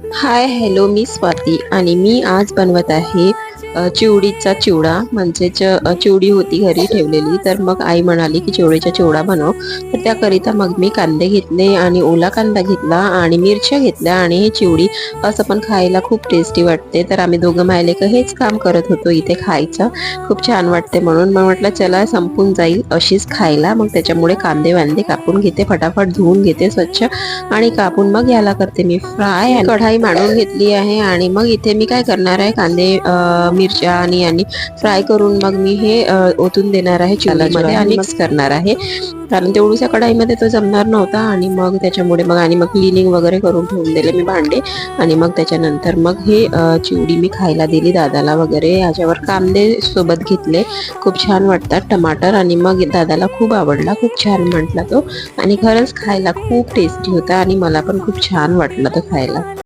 Hi hello, मी स्वाती आणि मी आज बनवत आहे चिवडीचा चिवडा. म्हणजेच चिवडी होती घरी ठेवलेली, तर मग आई म्हणाली की चिवडीचा चिवडा बनव. तर त्याकरिता मग मी कांदे घेतले आणि ओला कांदा घेतला आणि मिरच्या घेतल्या. आणि ही चिवडी असं पण खायला खूप टेस्टी वाटते. तर आम्ही दोघं मायलेक हेच काम करत होतो इथे, खायचं खूप छान वाटते म्हणून. मग म्हटलं चला संपून जाईल अशीच खायला. मग त्याच्यामुळे कांदे वांदे कापून घेते, फटाफट धुवून घेते स्वच्छ आणि कापून मग याला करते मी फ्राय. कढाई मांडून घेतली आहे आणि मग इथे मी काय करणार आहे, कांदे मिरच्या आणि फ्राय करून मग मी हे ओतून देणार आहे चिवडीमध्ये आणि मिक्स करणार आहे. कारण तेवढ्याशा कढाईमध्ये तो जमणार नव्हता आणि मग त्याच्यामुळे मग क्लिनिंग वगैरे करून ठेवून दिले मी भांडे. आणि मग त्याच्यानंतर मग हे चिवडी मी खायला दिली दादाला वगैरे. याच्यावर कांदे सोबत घेतले, खूप छान वाटतात टमाटर. आणि मग दादाला खूप आवडला, खूप छान म्हटला तो. आणि खरंच खायला खूप टेस्टी होता आणि मला पण खूप छान वाटलं तो खायला.